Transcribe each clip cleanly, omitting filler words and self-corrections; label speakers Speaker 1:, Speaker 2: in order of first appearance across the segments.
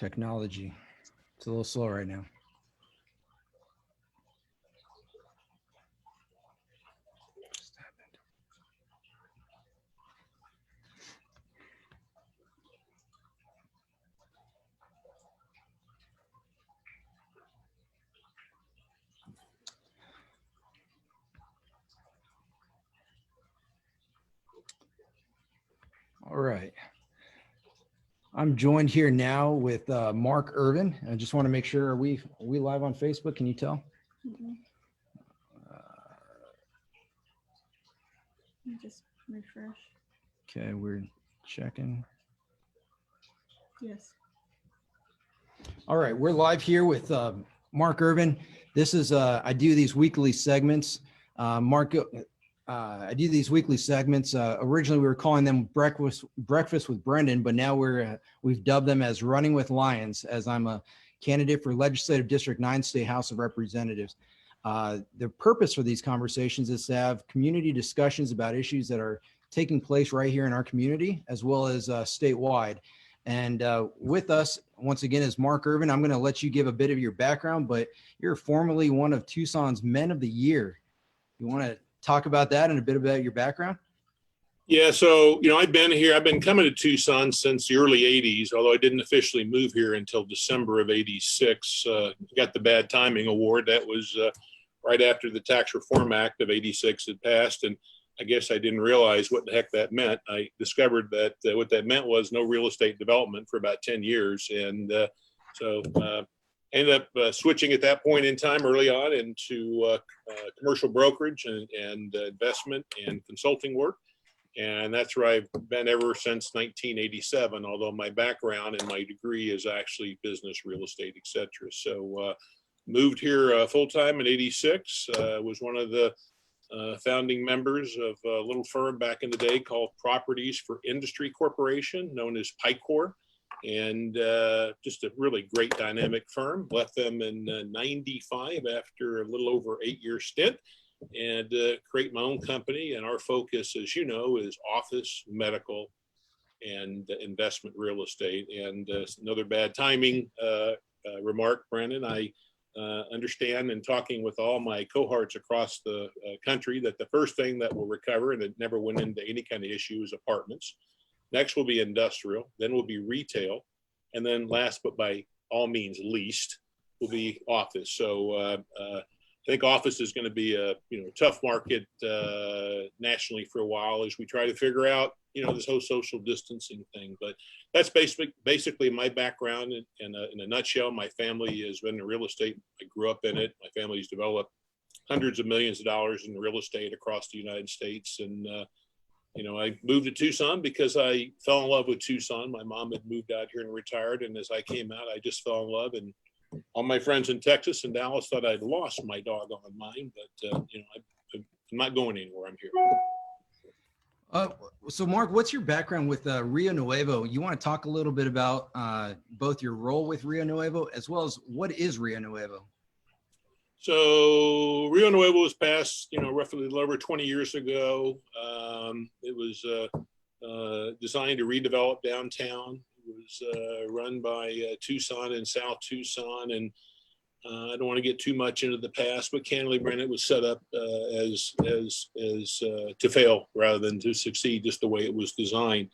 Speaker 1: Technology. It's a little slow right now. All right. I'm joined here now with Mark Irvin. I just want to make sure, are we live on Facebook? Can you tell?
Speaker 2: Mm-hmm. Just refresh.
Speaker 1: Okay, we're checking.
Speaker 2: Yes.
Speaker 1: All right, we're live here with Mark Irvin. This is, I do these weekly segments. I do these weekly segments. Originally, we were calling them Breakfast with Brendan, but now we've dubbed them as Running with Lyons, as I'm a candidate for Legislative District 9 State House of Representatives. The purpose for these conversations is to have community discussions about issues that are taking place right here in our community, as well as statewide. And with us, once again, is Mark Irvin. I'm going to let you give a bit of your background, but you're formerly one of Tucson's Men of the Year. You want to talk about that and a bit about your background?
Speaker 3: Yeah, so, I've been coming to Tucson since the early 80s, although I didn't officially move here until December of 86. Got the Bad Timing Award. That was right after the Tax Reform Act of 86 had passed. And I guess I didn't realize what the heck that meant. I discovered that what that meant was no real estate development for about 10 years. And so ended up switching at that point in time early on into commercial brokerage and investment and consulting work. And that's where I've been ever since 1987, although my background and my degree is actually business, real estate, et cetera. So moved here full-time in 86, was one of the founding members of a little firm back in the day called Properties for Industry Corporation, known as PICOR. And just a really great dynamic firm. Left them in 95 after a little over 8-year stint, and create my own company. And our focus, as you know, is office, medical, and investment real estate. And another bad timing remark, Brandon, I understand in talking with all my cohorts across the country that the first thing that will recover, and it never went into any kind of issue, is apartments. Next will be industrial, then will be retail, and then last but by all means least will be office. So I think office is going to be a tough market nationally for a while as we try to figure out this whole social distancing thing. But that's basically my background in a nutshell. My family has been in real estate. I grew up in it. My family's developed hundreds of millions of dollars in real estate across the United States, and I moved to Tucson because I fell in love with Tucson. My mom had moved out here and retired. And as I came out, I just fell in love. And all my friends in Texas and Dallas thought I'd lost my doggone mind. But, I'm not going anywhere. I'm here.
Speaker 1: So Mark, what's your background with Rio Nuevo? You want to talk a little bit about both your role with Rio Nuevo as well as what is Rio Nuevo?
Speaker 3: So Rio Nuevo was passed, roughly a little over 20 years ago. It was designed to redevelop downtown. It was run by Tucson and South Tucson. And I don't want to get too much into the past, but candidly, Brandon, it was set up as to fail rather than to succeed, just the way it was designed.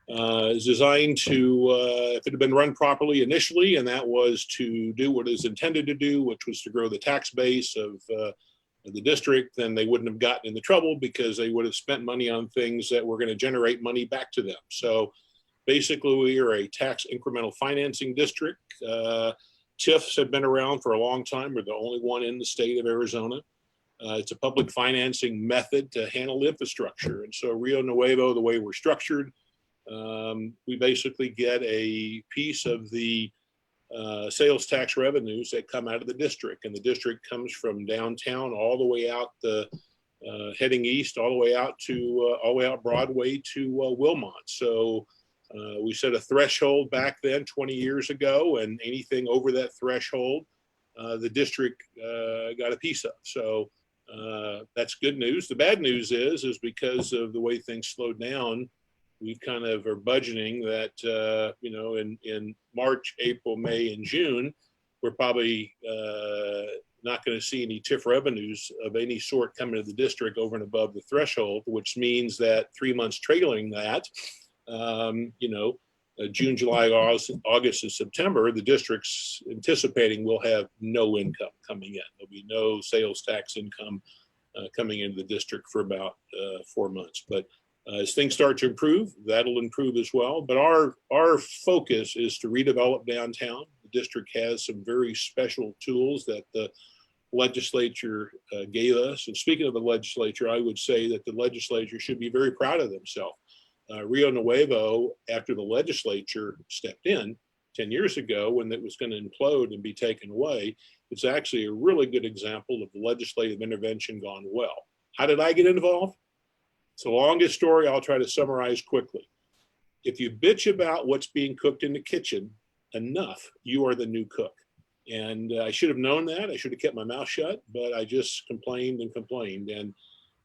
Speaker 3: Is designed to, if it had been run properly initially, and that was to do what it was intended to do, which was to grow the tax base of the district, then they wouldn't have gotten into trouble because they would have spent money on things that were going to generate money back to them. So basically, we are a tax incremental financing district. TIFs have been around for a long time. We're the only one in the state of Arizona. It's a public financing method to handle infrastructure. And so Rio Nuevo, the way we're structured, we basically get a piece of the sales tax revenues that come out of the district, and the district comes from downtown all the way out heading east, all the way out Broadway to Wilmot. So we set a threshold back then 20 years ago, and anything over that threshold, the district got a piece of. So that's good news. The bad news is because of the way things slowed down, we kind of are budgeting that, you know, in March, April, May, and June, we're probably not going to see any TIF revenues of any sort coming to the district over and above the threshold, which means that 3 months trailing that, you know, June, July, August, and September, the district's anticipating will have no income coming in. There'll be no sales tax income coming into the district for about 4 months. But as things start to improve, that'll improve as well. But our focus is to redevelop downtown. The district has some very special tools that the legislature gave us. And speaking of the legislature, I would say that the legislature should be very proud of themselves. Rio Nuevo, after the legislature stepped in 10 years ago when it was going to implode and be taken away, it's actually a really good example of legislative intervention gone well. How did I get involved? It's the longest story. I'll try to summarize quickly. If you bitch about what's being cooked in the kitchen enough, you are the new cook. And I should have known that. I should have kept my mouth shut, but I just complained and complained. And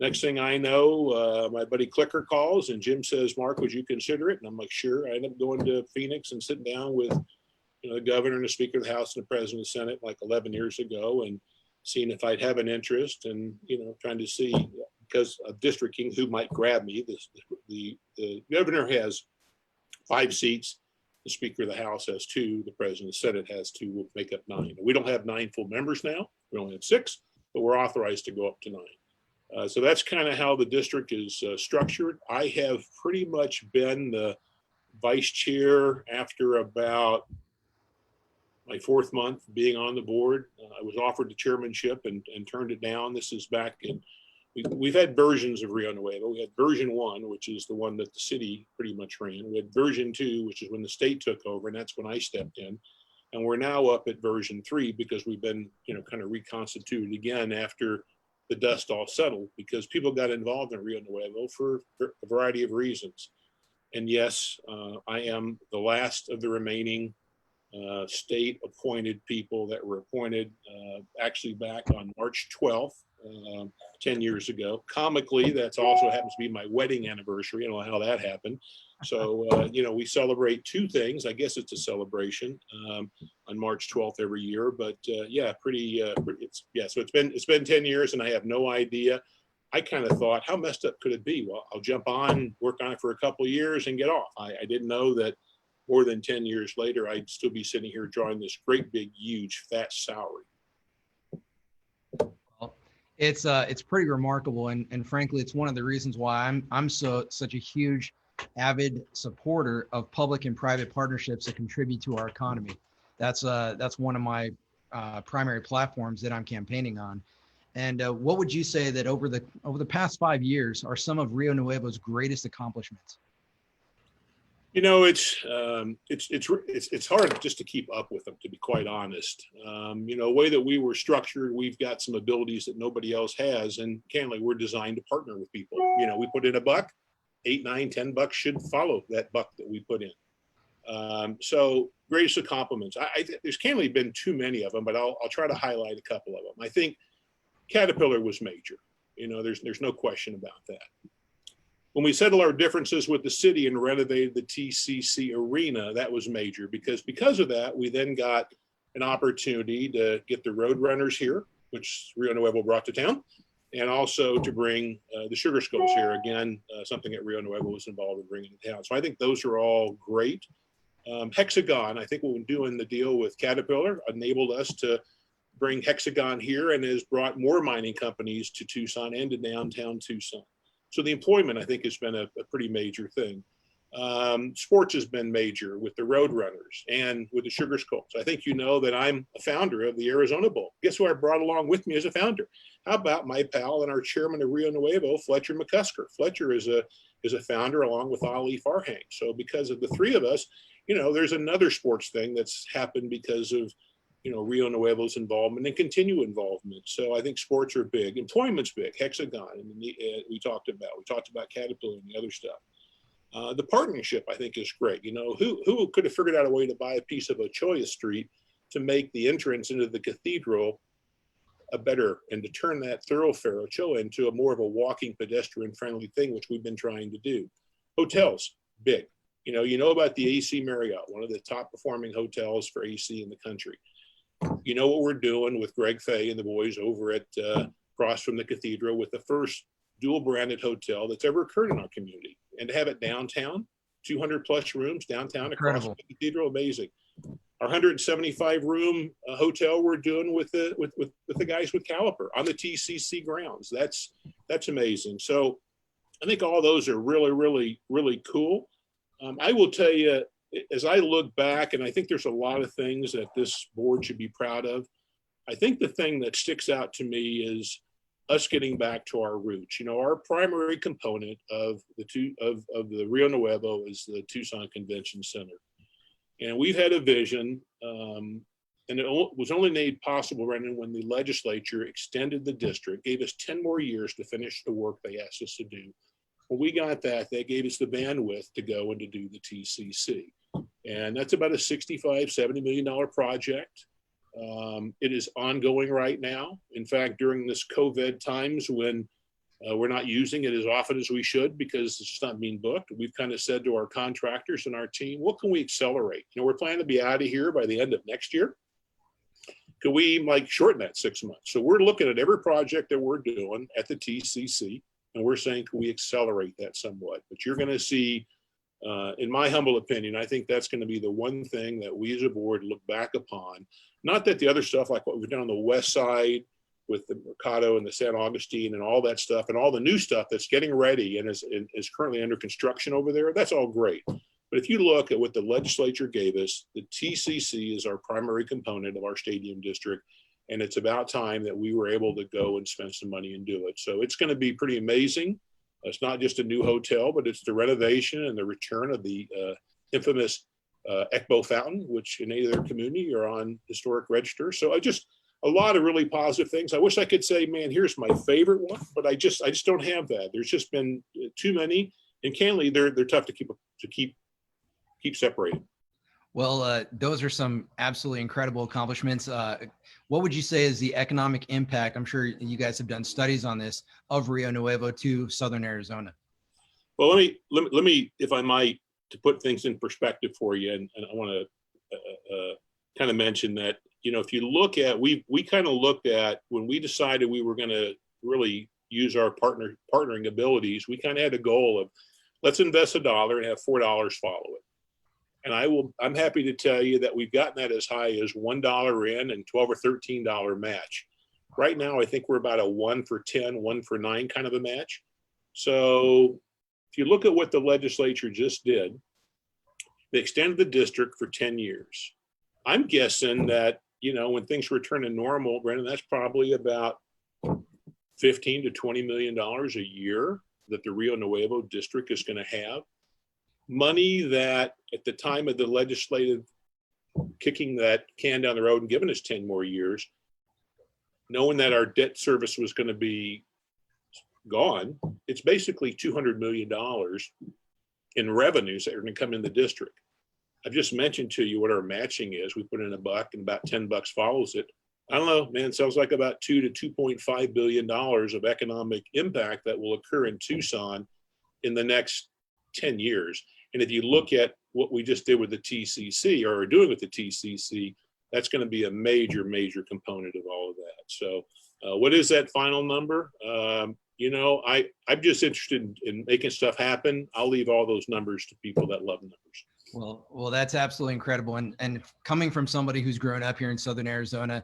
Speaker 3: next thing I know, my buddy Clicker calls and Jim says, Mark, would you consider it? And I'm like, sure. I ended up going to Phoenix and sitting down with, you know, the governor and the Speaker of the House and the President of the Senate like 11 years ago and seeing if I'd have an interest and, you know, trying to see, because of districting, who might grab me. The governor has 5 seats. The Speaker of the House has 2. The President of the Senate has 2. We'll make up 9. We don't have 9 full members now. We only have 6, but we're authorized to go up to 9. So that's kind of how the district is structured. I have pretty much been the vice chair after about my 4th month being on the board. I was offered the chairmanship and turned it down. This is back in, we've had versions of Rio Nuevo. We had version 1, which is the one that the city pretty much ran. We had version 2, which is when the state took over, and that's when I stepped in. And we're now up at version 3 because we've been, you know, kind of reconstituted again after the dust all settled, because people got involved in Rio Nuevo for a variety of reasons. And yes, I am the last of the remaining state appointed people that were appointed actually back on March 12th, 10 years ago. Comically, that's also happens to be my wedding anniversary. I don't know how that happened. So, you know, we celebrate 2 things. I guess it's a celebration on March 12th every year. But yeah, so it's been 10 years and I have no idea. I kind of thought, how messed up could it be? Well, I'll jump on, work on it for a couple of years and get off. I didn't know that more than 10 years later, I'd still be sitting here drawing this great, big, huge, fat salary.
Speaker 1: Well, it's pretty remarkable, and frankly, it's one of the reasons why I'm such a huge, avid supporter of public and private partnerships that contribute to our economy. That's one of my primary platforms that I'm campaigning on. And what would you say that over the past 5 years are some of Rio Nuevo's greatest accomplishments?
Speaker 3: You know, it's hard just to keep up with them, to be quite honest. You know, the way that we were structured, we've got some abilities that nobody else has, and candidly, we're designed to partner with people. You know, we put in $1, $8, $9, $10 should follow that $1 that we put in. So greatest of compliments. There's candidly been too many of them, but I'll try to highlight a couple of them. I think Caterpillar was major. You know, there's no question about that. When we settled our differences with the city and renovated the TCC arena, that was major because of that, we then got an opportunity to get the road runners here, which Rio Nuevo brought to town, and also to bring the Sugar Skulls here again, something that Rio Nuevo was involved in bringing to town. So I think those are all great. Hexagon, I think when doing the deal with Caterpillar, enabled us to bring Hexagon here and has brought more mining companies to Tucson and to downtown Tucson. So the employment, I think, has been a pretty major thing. Sports has been major with the Road Runners and with the Sugar Skulls. I think you know that I'm a founder of the Arizona Bowl. Guess who I brought along with me as a founder? How about my pal and our chairman of Rio Nuevo, Fletcher McCusker? Fletcher is a founder along with Ali Farhang. So because of the 3 of us, you know, there's another sports thing that's happened because of, you know, Rio Nuevo's involvement and continued involvement. So I think sports are big. Employment's big. Hexagon, and we talked about Caterpillar and the other stuff. The partnership, I think, is great. You know, who could have figured out a way to buy a piece of Ochoa Street to make the entrance into the cathedral a better, and to turn that thoroughfare Ochoa into a more of a walking, pedestrian-friendly thing, which we've been trying to do. Hotels. big. You know about the AC Marriott, one of the top performing hotels for AC in the country. You know what we're doing with Greg Fay and the boys over at across from the cathedral with the first dual branded hotel that's ever occurred in our community, and to have it downtown, 200 plus rooms downtown across from the cathedral, amazing. Our 175 room hotel we're doing with the guys with Caliper on the TCC grounds. That's amazing. So I think all those are really cool. I will tell you, as I look back, and I think there's a lot of things that this board should be proud of. I think the thing that sticks out to me is us getting back to our roots. Our primary component of the Rio Nuevo is the Tucson Convention Center. And we've had a vision, and it was only made possible, Brendan, when the legislature extended the district, gave us 10 more years to finish the work they asked us to do. When we got that, they gave us the bandwidth to go and to do the TCC. And that's about a $65, $70 million project. It is ongoing right now. In fact, during this COVID times when we're not using it as often as we should because it's just not being booked, we've kind of said to our contractors and our team, what can we accelerate? We're planning to be out of here by the end of next year. Could we shorten that 6 months? So we're looking at every project that we're doing at the TCC, and we're saying, can we accelerate that somewhat? But you're going to see, in my humble opinion, I think that's going to be the one thing that we as a board look back upon. Not that the other stuff, like what we've done on the west side with the Mercado and the San Augustine and all that stuff and all the new stuff that's getting ready and is currently under construction over there, that's all great. But if you look at what the legislature gave us, the TCC is our primary component of our stadium district. And it's about time that we were able to go and spend some money and do it. So it's going to be pretty amazing. It's not just a new hotel, but it's the renovation and the return of the infamous Ekbo Fountain, which in either community are on historic register. So a lot of really positive things. I wish I could say, man, here's my favorite one, but I just don't have that. There's just been too many, and candidly, they're tough to keep separated.
Speaker 1: Well, those are some absolutely incredible accomplishments. What would you say is the economic impact? I'm sure you guys have done studies on this of Rio Nuevo to Southern Arizona.
Speaker 3: Well, let me, if I might, to put things in perspective for you, and I want to kind of mention that, if you look at, we kind of looked at when we decided we were going to really use our partnering abilities, we kind of had a goal of let's invest $1 and have $4 follow it. And I'm happy to tell you that we've gotten that as high as $1 in and $12 or $13 match. Right now, I think we're about a 1 for 10, 1 for 9 kind of a match. So if you look at what the legislature just did, they extended the district for 10 years. I'm guessing that, when things return to normal, Brendan, that's probably about $15 to $20 million a year that the Rio Nuevo district is going to have. Money that at the time of the legislative kicking that can down the road and giving us 10 more years, knowing that our debt service was going to be gone, it's basically $200 million in revenues that are going to come in the district. I've just mentioned to you what our matching is. We put in $1 and about $10 follows it. I don't know, man, it sounds like about $2 to $2.5 billion of economic impact that will occur in Tucson in the next 10 years. And if you look at what we just did with the TCC or are doing with the TCC, that's going to be a major component of all of that. So what is that final number? I'm just interested in making stuff happen. I'll leave all those numbers to people that love numbers.
Speaker 1: Well, that's absolutely incredible. And coming from somebody who's grown up here in Southern Arizona,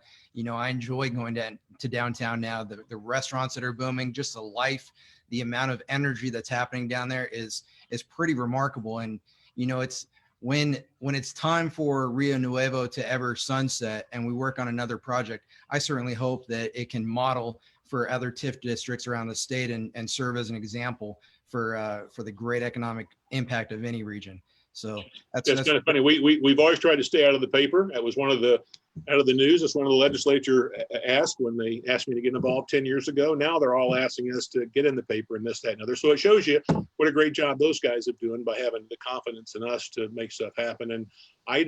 Speaker 1: I enjoy going to downtown now. The restaurants that are booming, just the life, the amount of energy that's happening down there is pretty remarkable. And, it's when it's time for Rio Nuevo to ever sunset and we work on another project, I certainly hope that it can model for other TIF districts around the state and serve as an example for the great economic impact of any region. So that's
Speaker 3: kind of funny. We've always tried to stay out of the paper. That was out of the news. That's one of the legislature asked when they asked me to get involved 10 years ago. Now they're all asking us to get in the paper and this, that, and other. So it shows you what a great job those guys are doing by having the confidence in us to make stuff happen. And I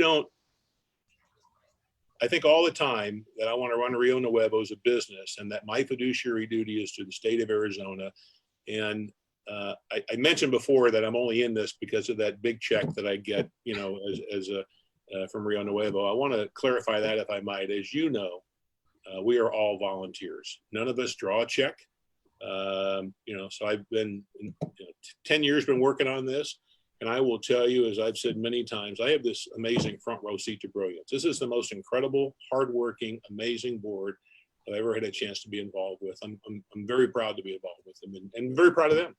Speaker 3: think all the time that I want to run Rio Nuevo as a business and that my fiduciary duty is to the state of Arizona. And I mentioned before that I'm only in this because of that big check that I get, you know, as a from Rio Nuevo. I want to clarify that, if I might. As you know, we are all volunteers. None of us draw a check. You know, so I've been 10 years been working on this, and I will tell you, as I've said many times, I have this amazing front row seat to brilliance. This is the most incredible, hardworking, amazing board I've ever had a chance to be involved with. I'm very proud to be involved with them, and very proud of them.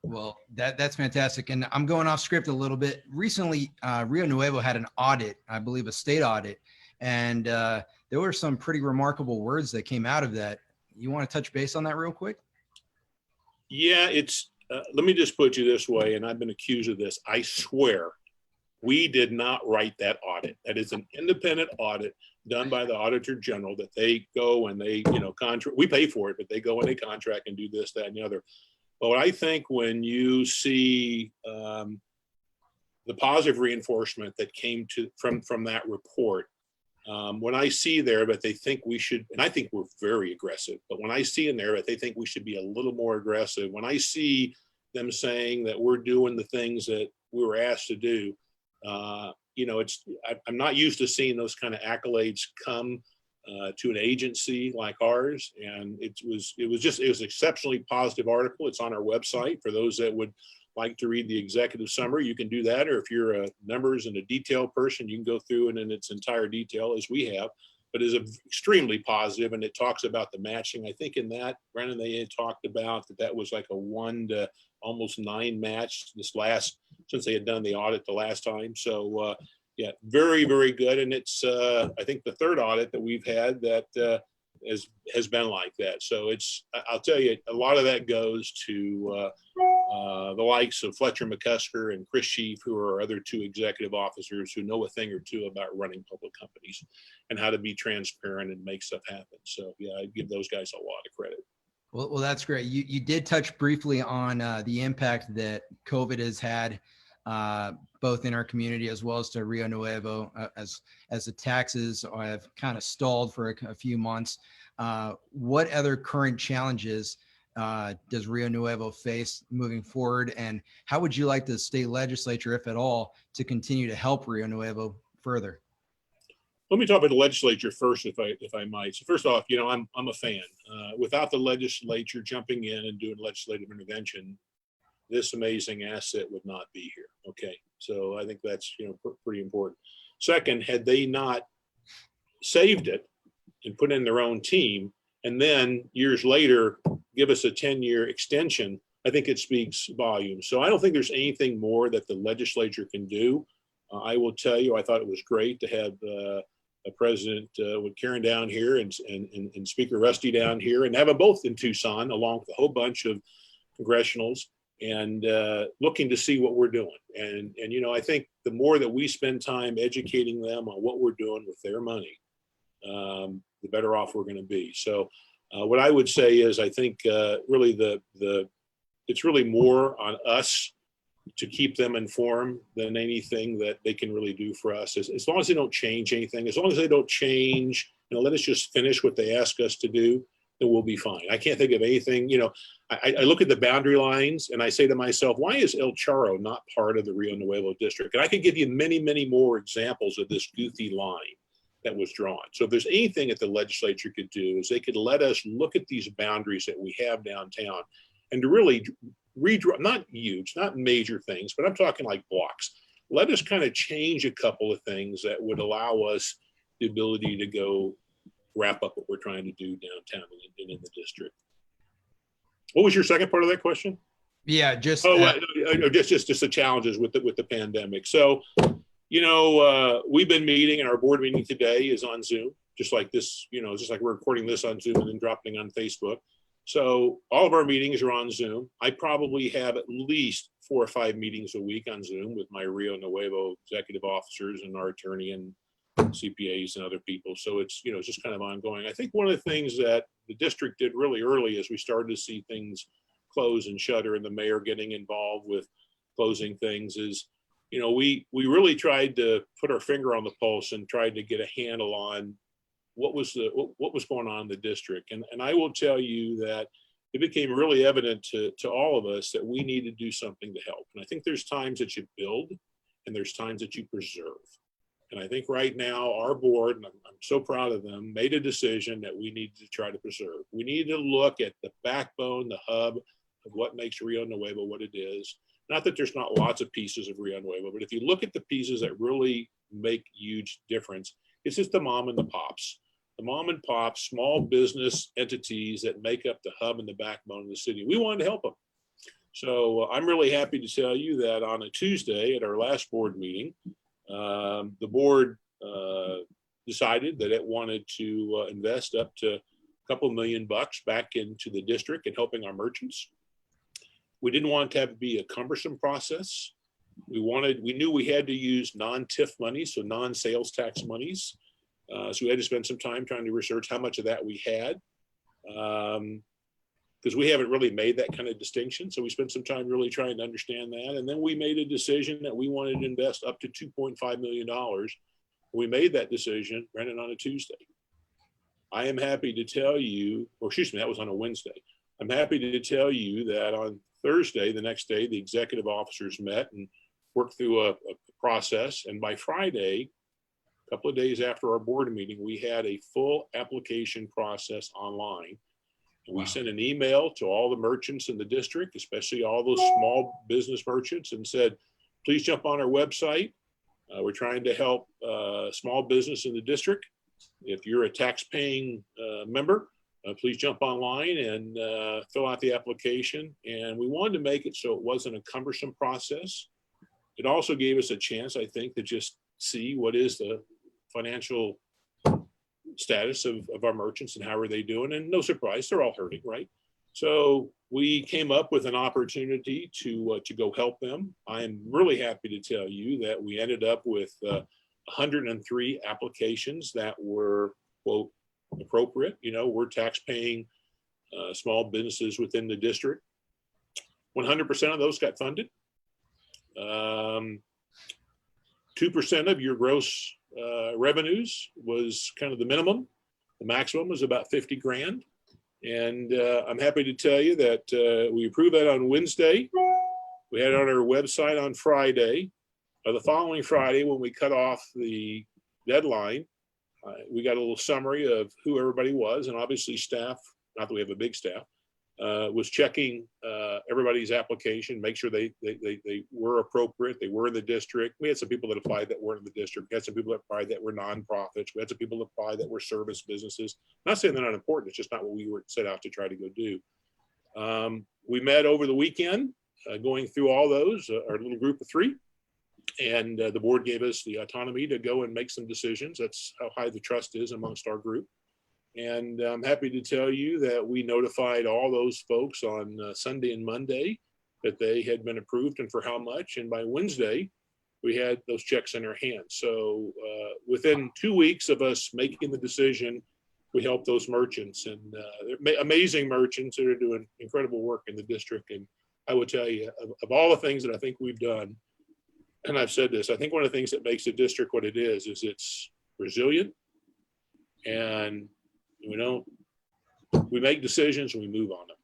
Speaker 1: Well, that's fantastic. And I'm going off script a little bit. Recently, Rio Nuevo had an audit, I believe a state audit, and there were some pretty remarkable words that came out of that. You want to touch base on that real quick?
Speaker 3: Yeah, it's, let me just put you this way, and I've been accused of this. I swear we did not write that audit. That is an independent audit done by the Auditor General that they go and they, you know, contract. We pay for it, but they go and they contract and do this, that, and the other. But I think when you see the positive reinforcement that came from that report, when I see there that they think we should, and I think we're very aggressive, but when I see in there that they think we should be a little more aggressive, when I see them saying that we're doing the things that we were asked to do, you know, I'm not used to seeing those kind of accolades come to an agency like ours, and it was an exceptionally positive article. It's on our website for those that would like to read the executive summary. You can do that, or if you're a numbers and a detail person, you can go through it in its entire detail, as we have. But it's extremely positive, and it talks about the matching. I think in that, Brennan, they had talked about that was like a 1 to almost 9 match since they had done the audit the last time. So yeah, very, very good. And it's, I think, the third audit that we've had that has been like that. So I'll tell you, a lot of that goes to the likes of Fletcher McCusker and Chris Sheaf, who are our other 2 executive officers who know a thing or two about running public companies and how to be transparent and make stuff happen. So yeah, I give those guys a lot of credit.
Speaker 1: Well, that's great. You did touch briefly on the impact that COVID has had, both in our community as well as to Rio Nuevo, as the taxes have kind of stalled for a few months. What other current challenges does Rio Nuevo face moving forward, and how would you like the state legislature, if at all, to continue to help Rio Nuevo further?
Speaker 3: Let me talk about the legislature first, if I might. So first off, you know, I'm a fan. Without the legislature jumping in and doing legislative intervention, this amazing asset would not be here. Okay, so I think that's, you know, pretty important. Second, had they not saved it and put in their own team, and then years later give us a 10-year extension, I think it speaks volumes. So I don't think there's anything more that the legislature can do. I will tell you, I thought it was great to have President with Karen down here and Speaker Rusty down here, and have them both in Tucson, along with a whole bunch of congressionals, and looking to see what we're doing. And you know, I think the more that we spend time educating them on what we're doing with their money, the better off we're going to be. So what I would say is, I think really it's really more on us to keep them informed than anything that they can really do for us. As long as they don't change anything, as long as they don't change, you know, let us just finish what they ask us to do, then we'll be fine. I can't think of anything, you know, I look at the boundary lines and I say to myself, why is El Charro not part of the Rio Nuevo district? And I could give you many, many more examples of this goofy line that was drawn. So if there's anything that the legislature could do, is they could let us look at these boundaries that we have downtown and to really redraw, not huge, not major things, but I'm talking like blocks. Let us kind of change a couple of things that would allow us the ability to go wrap up what we're trying to do downtown and in the district. What was your second part of that question?
Speaker 1: Yeah, just
Speaker 3: just the challenges with the pandemic. So, you know, we've been meeting, and our board meeting today is on Zoom, just like this, you know, just like we're recording this on Zoom and then dropping on Facebook. So all of our meetings are on Zoom. I probably have at least 4 or 5 meetings a week on Zoom with my Rio Nuevo executive officers and our attorney and CPAs and other people. So it's, you know, it's just kind of ongoing. I think one of the things that the district did really early as we started to see things close and shutter, and the mayor getting involved with closing things, is, you know, we really tried to put our finger on the pulse and tried to get a handle on what was going on in the district. And I will tell you that it became really evident to all of us that we need to do something to help. And I think there's times that you build and there's times that you preserve. And I think right now our board, and I'm so proud of them, made a decision that we need to try to preserve. We need to look at the backbone, the hub of what makes Rio Nuevo what it is. Not that there's not lots of pieces of Rio Nuevo, but if you look at the pieces that really make huge difference, it's just the mom and the pops. The mom and pop small business entities that make up the hub and the backbone of the city. We wanted to help them. So I'm really happy to tell you that on a Tuesday at our last board meeting, the board decided that it wanted to invest up to a couple $1 million back into the district and helping our merchants. We didn't want to have it be a cumbersome process. We knew we had to use non-TIF money, so non-sales tax monies. So we had to spend some time trying to research how much of that we had, because we haven't really made that kind of distinction. So we spent some time really trying to understand that. And then we made a decision that we wanted to invest up to $2.5 million. We made that decision, Brendan, on a Tuesday. I am happy to tell you, or excuse me, that was on a Wednesday. I'm happy to tell you that on Thursday, the next day, the executive officers met and worked through a process. And by Friday, a couple of days after our board meeting, we had a full application process online. And we sent an email to all the merchants in the district, especially all those small business merchants, and said, please jump on our website. We're trying to help small business in the district. If you're a tax-paying member, please jump online and fill out the application. And we wanted to make it so it wasn't a cumbersome process. It also gave us a chance, I think, to just see what is the financial status of our merchants and how are they doing. And no surprise, they're all hurting, right? So we came up with an opportunity to go help them. I am really happy to tell you that we ended up with 103 applications that were, quote, appropriate. You know, we're tax-paying small businesses within the district. 100% of those got funded. 2% of your gross revenues was kind of the minimum. The maximum was about 50 grand. And I'm happy to tell you that we approved that on Wednesday. We had it on our website on Friday. The following Friday, when we cut off the deadline, we got a little summary of who everybody was. And obviously staff, not that we have a big staff, was checking everybody's application, make sure they were appropriate, they were in the district. We had some people that applied that weren't in the district. We had some people that applied that were nonprofits. We had some people that applied that were service businesses. Not saying they're not important, it's just not what we were set out to try to go do. We met over the weekend, going through all those, our little group of 3. And the board gave us the autonomy to go and make some decisions. That's how high the trust is amongst our group. And I'm happy to tell you that we notified all those folks on Sunday and Monday that they had been approved and for how much. And by Wednesday, we had those checks in our hands. So within 2 weeks of us making the decision, we helped those merchants, and they're amazing merchants that are doing incredible work in the district. And I would tell you, of all the things that I think we've done, and I've said this, I think one of the things that makes the district what it is it's resilient, and we make decisions and we move on them.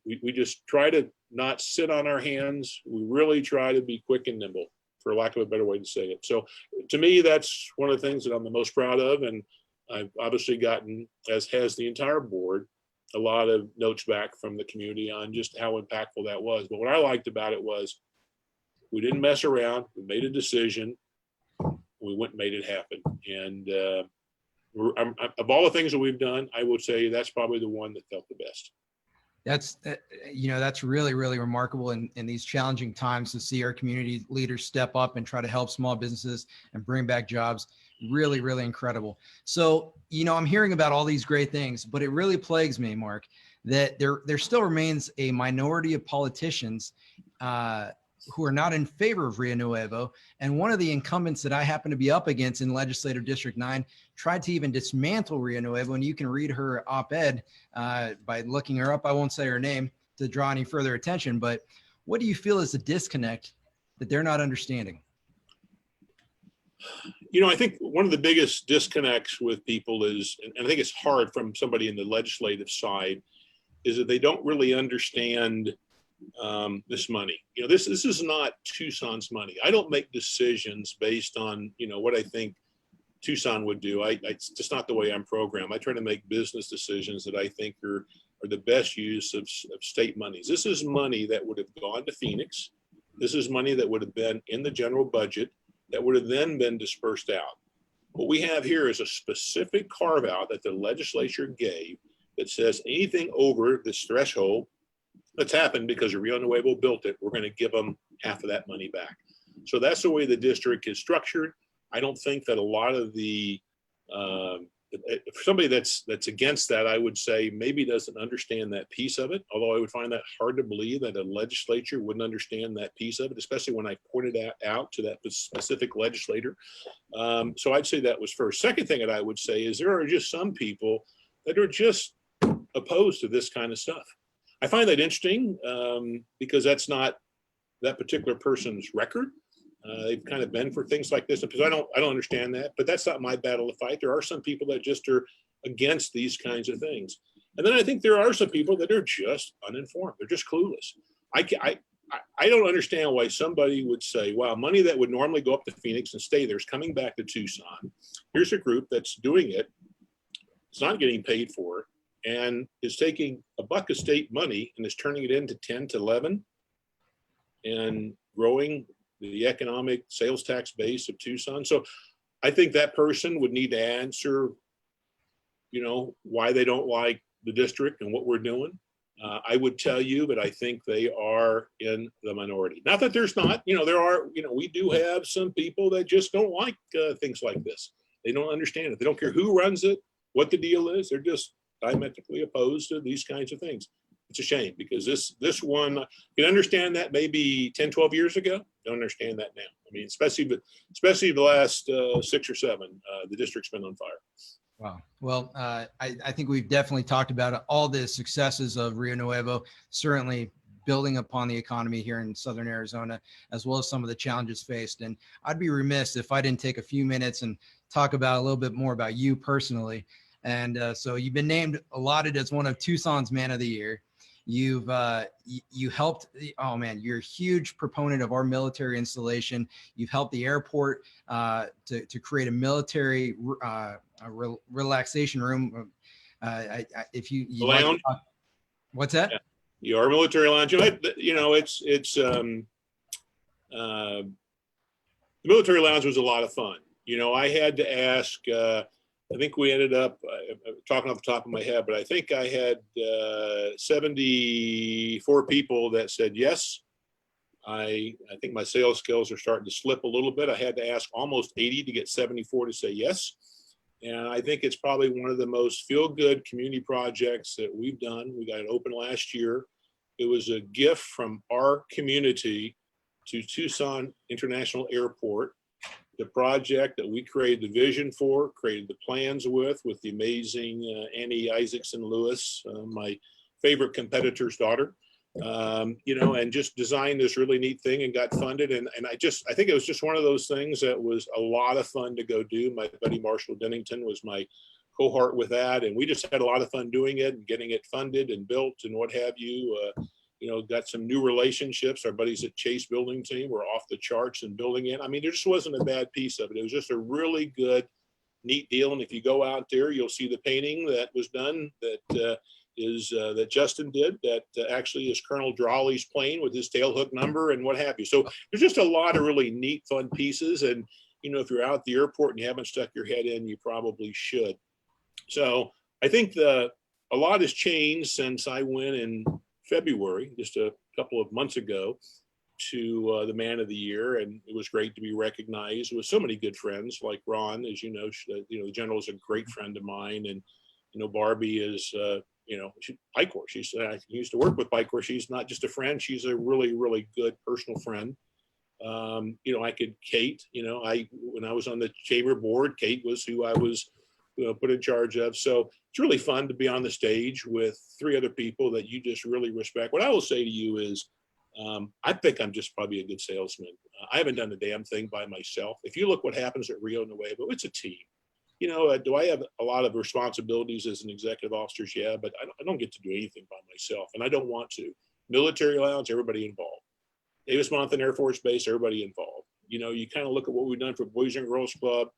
Speaker 3: We just try to not sit on our hands. We really try to be quick and nimble, for lack of a better way to say it. So to me, that's one of the things that I'm the most proud of. And I've obviously gotten, as has the entire board, a lot of notes back from the community on just how impactful that was. But what I liked about it was we didn't mess around. We made a decision. We went and made it happen. And of all the things that we've done, I would say that's probably the one that felt the best.
Speaker 1: That's really, really remarkable in these challenging times to see our community leaders step up and try to help small businesses and bring back jobs. Really, really incredible. So, I'm hearing about all these great things, but it really plagues me, Mark, that there still remains a minority of politicians who are not in favor of Rio Nuevo. And one of the incumbents that I happen to be up against in Legislative District 9 tried to even dismantle Rio Nuevo. And you can read her op-ed by looking her up. I won't say her name to draw any further attention, but what do you feel is the disconnect that they're not understanding?
Speaker 3: I think one of the biggest disconnects with people is, and I think it's hard from somebody in the legislative side, is that they don't really understand this money. This is not Tucson's money. I don't make decisions based on, what I think Tucson would do. It's just not the way I'm programmed. I try to make business decisions that I think are the best use of state monies. This is money that would have gone to Phoenix. This is money that would have been in the general budget that would have then been dispersed out. What we have here is a specific carve out that the legislature gave that says anything over this threshold that's happened because Rio Nuevo built it, we're going to give them half of that money back. So that's the way the district is structured. I don't think that a lot of the if somebody that's against that, I would say maybe doesn't understand that piece of it. Although I would find that hard to believe that a legislature wouldn't understand that piece of it, especially when I pointed out to that specific legislator. So I'd say that was first. Second thing that I would say is there are just some people that are just opposed to this kind of stuff. I find that interesting because that's not that particular person's record. They've kind of been for things like this because I don't understand that, but that's not my battle to fight. There are some people that just are against these kinds of things. And then I think there are some people that are just uninformed. They're just clueless. I don't understand why somebody would say, wow, money that would normally go up to Phoenix and stay there is coming back to Tucson. Here's a group that's doing it. It's not getting paid for it and is taking a buck of state money and is turning it into 10 to 11 and growing the economic sales tax base of Tucson. So I think that person would need to answer, why they don't like the district and what we're doing. I would tell you, but I think they are in the minority. Not that there's not, there are, we do have some people that just don't like things like this. They don't understand it. They don't care who runs it, what the deal is. They're just diametrically opposed to these kinds of things. It's a shame because this one, you can understand that maybe 10, 12 years ago. Don't understand that now. I mean, especially the last 6 or 7, the district's been on fire.
Speaker 1: Wow. Well, I think we've definitely talked about all the successes of Rio Nuevo, certainly building upon the economy here in Southern Arizona, as well as some of the challenges faced. And I'd be remiss if I didn't take a few minutes and talk about a little bit more about you personally. And so you've been allotted as one of Tucson's Man of the Year. You've you helped. Oh man, you're a huge proponent of our military installation. You've helped the airport to create a military relaxation room. If you
Speaker 3: lounge.
Speaker 1: Like what's that?
Speaker 3: Yeah. Your military lounge. It's the military lounge was a lot of fun. I had to ask. I think we ended up talking off the top of my head, but I think I had 74 people that said yes. I think my sales skills are starting to slip a little bit. I had to ask almost 80 to get 74 to say yes. And I think it's probably one of the most feel-good community projects that we've done. We got it open last year. It was a gift from our community to Tucson International Airport. The project that we created the vision for, created the plans with the amazing Annie Isaacson Lewis, my favorite competitor's daughter, and just designed this really neat thing and got funded. And I think it was just one of those things that was a lot of fun to go do. My buddy Marshall Dennington was my cohort with that. And we just had a lot of fun doing it and getting it funded and built and what have you. Got some new relationships. Our buddies at Chase Building Team were off the charts and building it. I mean, there just wasn't a bad piece of it. It was just a really good, neat deal. And if you go out there, you'll see the painting that was done that Justin did that actually is Colonel Drawley's plane with his tailhook number and what have you. So there's just a lot of really neat, fun pieces. And, if you're out at the airport and you haven't stuck your head in, you probably should. So I think a lot has changed since I went in February, just a couple of months ago, to the Man of the Year, and it was great to be recognized with so many good friends like Ron, as you know, the general is a great friend of mine, and Barbie is Picor. I used to work with Picor. She's not just a friend; she's a really, really good personal friend. Kate. When I was on the chamber board, Kate was who I was put in charge of. So it's really fun to be on the stage with 3 other people that you just really respect. What I will say to you is, I think I'm just probably a good salesman. I haven't done a damn thing by myself. If you look what happens at Rio Nuevo, it's a team. do I have a lot of responsibilities as an executive officer? Yeah, but I don't get to do anything by myself, and I don't want to. Military allowance, everybody involved. Davis-Monthan Air Force Base, everybody involved. You kind of look at what we've done for Boys and Girls Club,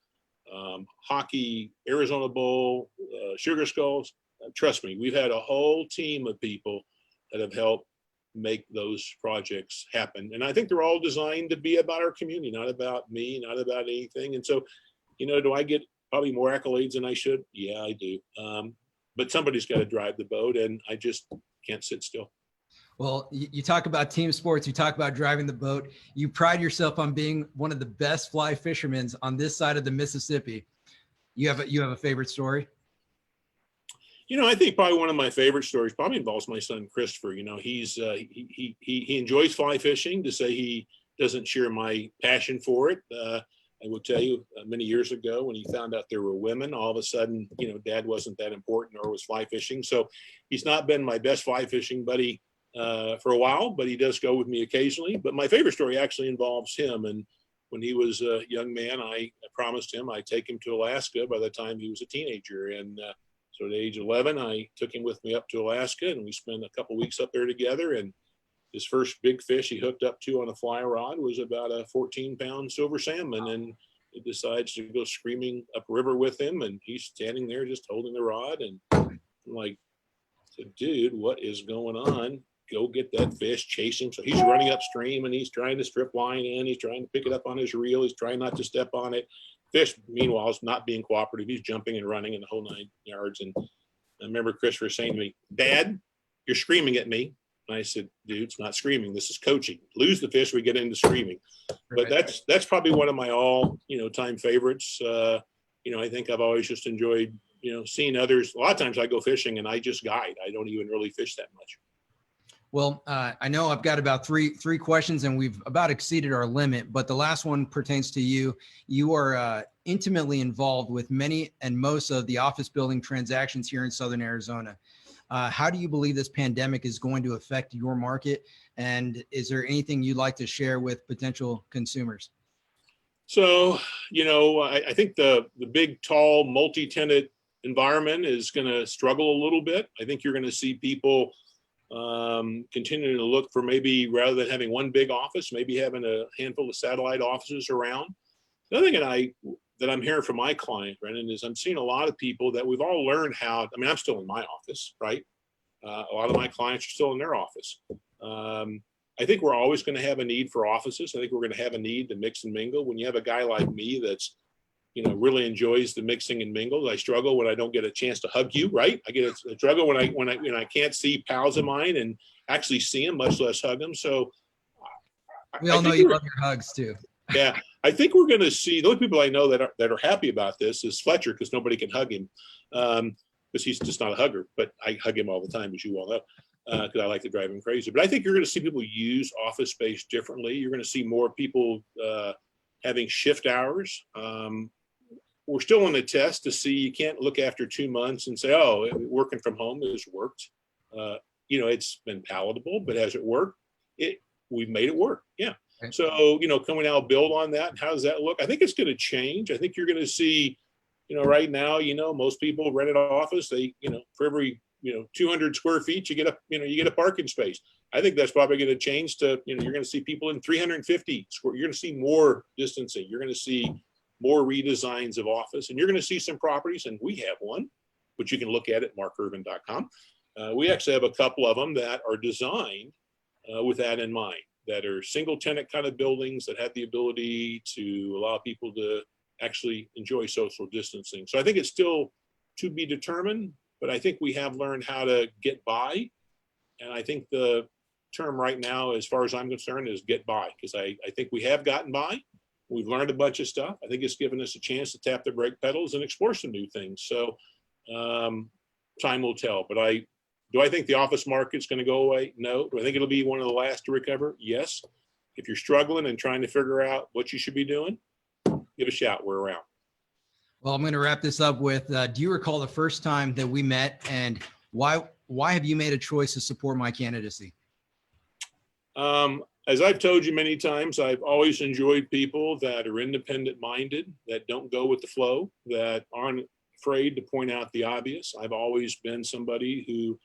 Speaker 3: hockey, Arizona Bowl, Sugar Skulls. Trust me, we've had a whole team of people that have helped make those projects happen. And I think they're all designed to be about our community, not about me, not about anything. And so, do I get probably more accolades than I should? Yeah, I do. But somebody's got to drive the boat, and I just can't sit still.
Speaker 1: Well, you talk about team sports, you talk about driving the boat. You pride yourself on being one of the best fly fishermen on this side of the Mississippi. You have a favorite story?
Speaker 3: I think probably one of my favorite stories probably involves my son, Christopher. He enjoys fly fishing. To say he doesn't share my passion for it, I will tell you, many years ago when he found out there were women, all of a sudden, Dad wasn't that important, or was fly fishing. So he's not been my best fly fishing buddy for a while, but he does go with me occasionally. But my favorite story actually involves him. And when he was a young man, I promised him I'd take him to Alaska by the time he was a teenager. And so at age 11, I took him with me up to Alaska, and we spent a couple weeks up there together. And his first big fish he hooked up to on a fly rod was about a 14-pound silver salmon. And he decides to go screaming upriver with him, and he's standing there just holding the rod. And I'm like, dude, what is going on? Go get that fish, chase him. So he's running upstream, and he's trying to strip line in. He's trying to pick it up on his reel. He's trying not to step on it. Fish, meanwhile, is not being cooperative. He's jumping and running in the whole 9 yards. And I remember Christopher saying to me, "Dad, you're screaming at me." And I said, "Dude, it's not screaming. This is coaching. Lose the fish, we get into screaming." But that's probably one of my time favorites. I think I've always just enjoyed, seeing others. A lot of times I go fishing and I just guide. I don't even really fish that much.
Speaker 1: Well, I know I've got about three questions, and we've about exceeded our limit, but the last one pertains to you. You are intimately involved with many and most of the office building transactions here in Southern Arizona. How do you believe this pandemic is going to affect your market? And is there anything you'd like to share with potential consumers?
Speaker 3: So, I think the big, tall, multi-tenant environment is going to struggle a little bit. I think you're going to see people continuing to look for, maybe rather than having one big office, maybe having a handful of satellite offices around. The other thing that I'm hearing from my client, Brendan, is I'm seeing a lot of people that we've all learned how. I'm still in my office, right? A lot of my clients are still in their office. I think we're always going to have a need for offices. I think we're going to have a need to mix and mingle. When you have a guy like me that's really enjoys the mixing and mingle. I struggle when I don't get a chance to hug you, right? I get a struggle when I can't see pals of mine and actually see them, much less hug them. So
Speaker 1: we all know you love your hugs too.
Speaker 3: Yeah, I think we're going to see, the only people I know that are happy about this is Fletcher, because nobody can hug him, because he's just not a hugger. But I hug him all the time, as you all know, because I like to drive him crazy. But I think you're going to see people use office space differently. You're going to see more people having shift hours. We're still in the test to see. You can't look after 2 months and say, "Oh, working from home has worked." It's been palatable, but has it worked? We've made it work. Yeah. Okay. So, can we now build on that? How does that look? I think it's going to change. I think you're going to see, right now, most people rent an office. They, for every, 200 square feet, you get a parking space. I think that's probably going to change to, you're going to see people in 350 square. You're going to see more distancing. You're going to see more redesigns of office, and you're going to see some properties, and we have one, which you can look at markirvin.com. We actually have a couple of them that are designed with that in mind, that are single tenant kind of buildings that have the ability to allow people to actually enjoy social distancing. So I think it's still to be determined, but I think we have learned how to get by. And I think the term right now, as far as I'm concerned, is get by, because I think we have gotten by. We've learned a bunch of stuff. I think it's given us a chance to tap the brake pedals and explore some new things. So time will tell. But do I think the office market's going to go away? No. Do I think it'll be one of the last to recover? Yes. If you're struggling and trying to figure out what you should be doing, give a shout. We're around.
Speaker 1: Well, I'm going to wrap this up with, do you recall the first time that we met, and why have you made a choice to support my candidacy?
Speaker 3: as I've told you many times, I've always enjoyed people that are independent minded, that don't go with the flow, that aren't afraid to point out the obvious. I've always been somebody who,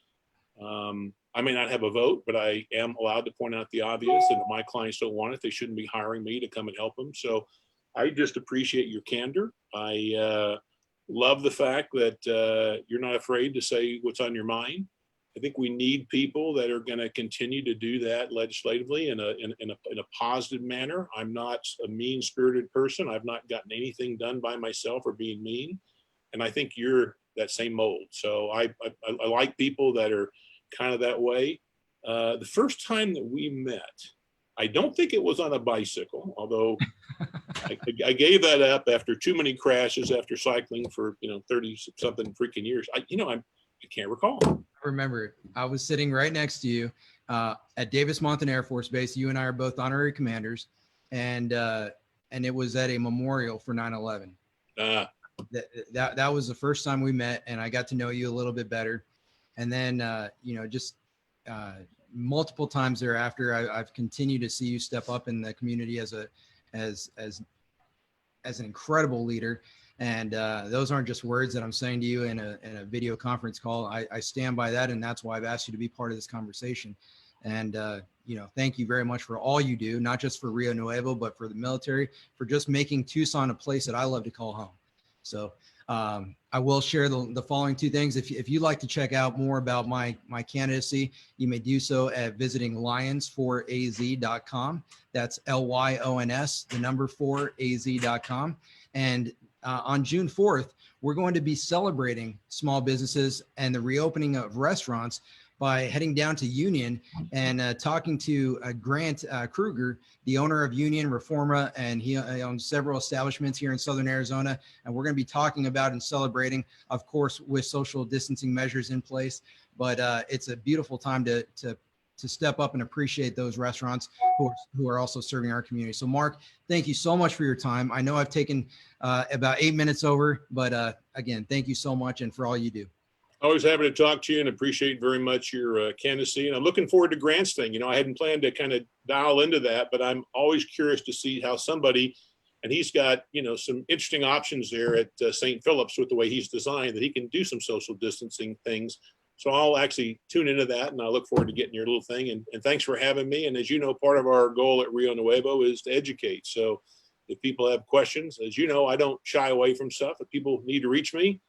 Speaker 3: I may not have a vote, but I am allowed to point out the obvious. And if my clients don't want it, they shouldn't be hiring me to come and help them. So I just appreciate your candor. I love the fact that you're not afraid to say what's on your mind. I think we need people that are going to continue to do that legislatively in a positive manner. I'm not a mean-spirited person. I've not gotten anything done by myself or being mean. And I think you're that same mold. So I like people that are kind of that way. The first time that we met, I don't think it was on a bicycle, although I gave that up after too many crashes after cycling for 30 something freaking years. I can't recall.
Speaker 1: I remember I was sitting right next to you at Davis-Monthan Air Force Base. You and I are both honorary commanders, and it was at a memorial for 9/11. That was the first time we met, and I got to know you a little bit better. And then just multiple times thereafter, I've continued to see you step up in the community as an incredible leader. And those aren't just words that I'm saying to you in a video conference call. I stand by that, and that's why I've asked you to be part of this conversation. And thank you very much for all you do, not just for Rio Nuevo, but for the military, for just making Tucson a place that I love to call home. So I will share the following two things. If you'd like to check out more about my candidacy, you may do so at visiting Lyons4az.com. That's Lyons, the number 4az.com. And on June 4th, we're going to be celebrating small businesses and the reopening of restaurants by heading down to Union and talking to Grant Kruger, the owner of Union Reforma, and he owns several establishments here in Southern Arizona. And we're going to be talking about and celebrating, of course, with social distancing measures in place. But it's a beautiful time to step up and appreciate those restaurants who are also serving our community. So Mark, thank you so much for your time. I know I've taken about 8 minutes over, but again, thank you so much and for all you do.
Speaker 3: Always happy to talk to you and appreciate very much your candidacy. And I'm looking forward to Grant's thing. I hadn't planned to kind of dial into that, but I'm always curious to see how somebody, and he's got, some interesting options there at St. Philip's with the way he's designed, that he can do some social distancing things. So I'll actually tune into that, and I look forward to getting your little thing. And thanks for having me. And as you know, part of our goal at Rio Nuevo is to educate. So if people have questions, as you know, I don't shy away from stuff. If people need to reach me,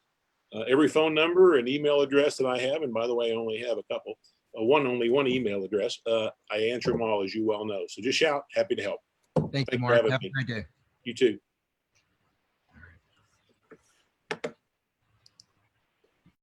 Speaker 3: every phone number and email address that I have, and by the way, I only have a couple, only one email address, I answer them all, as you well know. So just shout, happy to help.
Speaker 1: Thank you, Mark. Have a great day.
Speaker 3: You too.